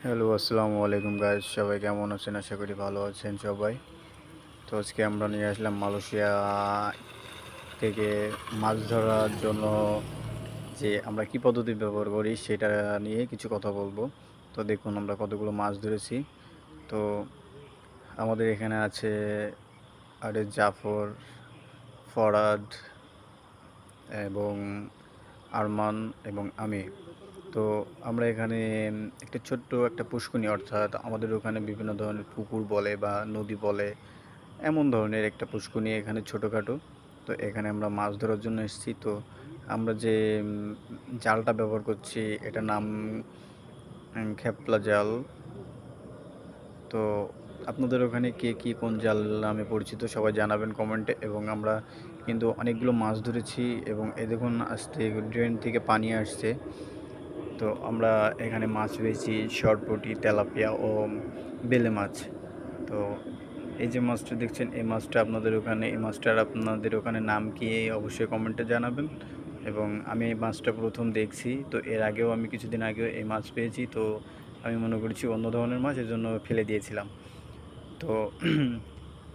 Hello, আসসালামু আলাইকুম guys. সবাই কেমন আছেন? আশা করি ভালো আছেন সবাই। তো আজকে আমরা নিয়ে আসলাম মালয়েশিয়া থেকে মাছ ধরার জন্য যে আমরা কি পদ্ধতি ব্যবহার করি সেটা নিয়ে কিছু কথা বলবো। তো দেখুন আমরা কতগুলো মাছ ধরেছি। তো আমাদের এখানে আছে জাফর, ফরাদ এবং আরমান এবং আমি। তো আমরা এখানে একটা ছোট্ট একটা পুষ্করিণী, অর্থাৎ আমাদের ওখানে বিভিন্ন ধরনের পুকুর বলে বা নদী বলে, এমন ধরনের একটা পুষ্করিণী এখানে ছোটোখাটো। তো এখানে আমরা মাছ ধরার জন্য এসেছি। তো আমরা যে জালটা ব্যবহার করছি এটার নাম খেপলা জাল। তো আপনাদের ওখানে কে কী কোন জাল নামে পরিচিত সবাই জানাবেন কমেন্টে। এবং আমরা কিন্তু অনেকগুলো মাছ ধরেছি এবং এই দেখুন আস্তে ড্রেন থেকে পানি আসছে। তো আমরা এখানে মাছ পেয়েছি সরপুঁটি, তেলাপিয়া ও বেলে মাছ। তো এই যে মাছটা দেখছেন, এই মাছটা আপনাদের ওখানে নাম কি অবশ্যই কমেন্টে জানাবেন। এবং আমি এই মাছটা প্রথম দেখছি। তো এর আগেও আমি কিছুদিন আগেও এই মাছ পেয়েছি। তো আমি মনে করেছি অন্য ধরনের মাছ, এজন্য ফেলে দিয়েছিলাম। তো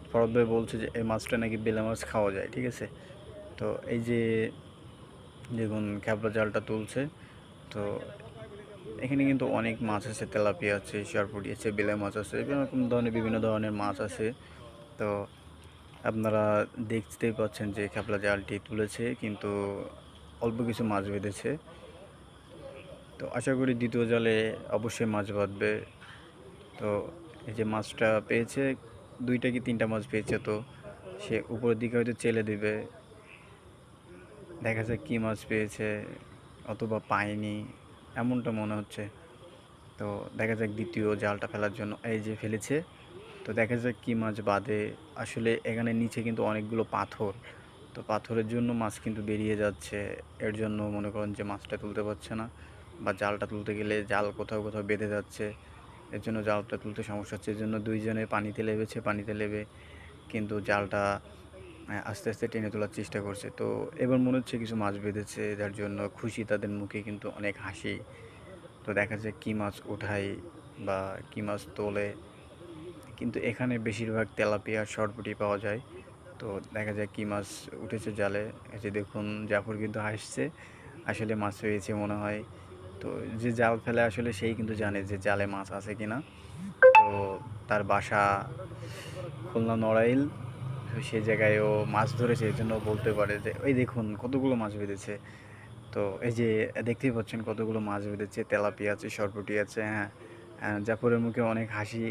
ফরদ ভাই বলছে যে এই মাছটা নাকি বেলে মাছ খাওয়া যায়, ঠিক আছে। তো এই যে দেখুন খেপলা জালটা তুলছে। তো এখানে কিন্তু অনেক মাছ আছে, তেলাপিয়া আছে, সরপুঁটি আছে, বেলে মাছ আছে, বিভিন্ন ধরনের মাছ আছে। তো আপনারা দেখতেই পাচ্ছেন যে খেপলা জালটি তুলেছে, কিন্তু অল্প কিছু মাছ বেঁধেছে। তো আশা করি দ্বিতীয় জালে অবশ্যই মাছ বাঁধবে। তো এই যে মাছটা পেয়েছে, 2টা কি 3টা মাছ পেয়েছে। তো সে উপরের দিকে হয়তো চেলে দিবে, দেখা যাক কী মাছ পেয়েছে, অথবা পায়নি, এমনটা মনে হচ্ছে। তো দেখা যাক দ্বিতীয় জালটা ফেলার জন্য এই যে ফেলেছে। তো দেখা যাক কী মাছ বাঁধে। আসলে এখানে নিচে কিন্তু অনেকগুলো পাথর, তো পাথরের জন্য মাছ কিন্তু বেরিয়ে যাচ্ছে। এর জন্য মনে করেন যে মাছটা তুলতে পারছে না, বা জালটা তুলতে গেলে জাল কোথাও কোথাও বেঁধে যাচ্ছে। এর জন্য জালটা তুলতে সমস্যা হচ্ছে। এর জন্য দুইজনে পানিতে লেবে কিন্তু জালটা আস্তে আস্তে টেনে তোলার চেষ্টা করছে। তো এবার মনে হচ্ছে কিছু মাছ বেঁধেছে, যার জন্য খুশি, তাদের মুখে কিন্তু অনেক হাসি। তো দেখা যায় কী মাছ ওঠায় বা কী মাছ তোলে, কিন্তু এখানে বেশিরভাগ তেলাপিয়া, সরপুঁটি পাওয়া যায়। তো দেখা যায় কী মাছ উঠেছে জালে। এই যে দেখুন জাফর কিন্তু হাসছে, আসলে মাছ পেয়েছে মনে হয়। তো যে জাল ফেলে আসলে সেই কিন্তু জানে যে জালে মাছ আছে কিনা। তো তার বাসা খুলনা নড়াইল, তো সে জায়গায় ও মাছ ধরেছে, এই জন্য বলতে পারে যে ওই দেখুন কতগুলো মাছ বেঁধেছে। তো এই যে দেখতেই পাচ্ছেন কতগুলো মাছ বেঁধেছে, তেলাপিয়া আছে, সরপুঁটি আছে। হ্যাঁ, জাফরের মুখে অনেক হাসি,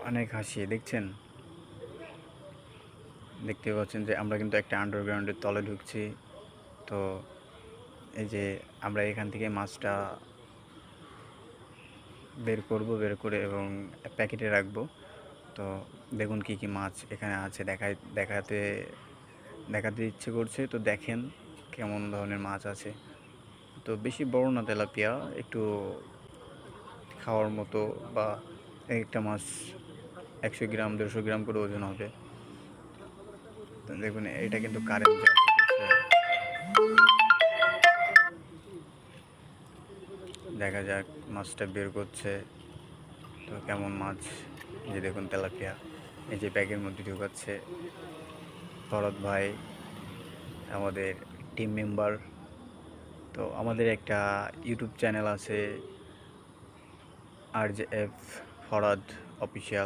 অনেক হাসি দেখছেন। দেখতে পাচ্ছেন যে আমরা কিন্তু একটা আন্ডারগ্রাউন্ডের তলে ঢুকছি। তো এই যে আমরা এখান থেকে মাছটা বের করে এবং প্যাকেটে রাখবো। তো দেখুন কী কী মাছ এখানে আছে, দেখাতে ইচ্ছে করছে। তো দেখেন কেমন ধরনের মাছ আছে। তো বেশি বড় না তেলাপিয়া, একটু খাওয়ার মতো, বা একটা মাছ 100 গ্রাম 150 গ্রাম করে ওজন হবে। তো দেখুন এটা কিন্তু কারেন্ট জাল, ঠিক আছে। দেখা যাক মাছটা বের করছে। তো কেমন মাছ, যে দেখুন তেলাপিয়া, এই যে ব্যাগের মধ্যে ঢুকাচ্ছে ভরত ভাই, আমাদের টিম মেম্বার। তো আমাদের একটা ইউটিউব চ্যানেল আছে, RJF ফরাদ অফিসিয়াল।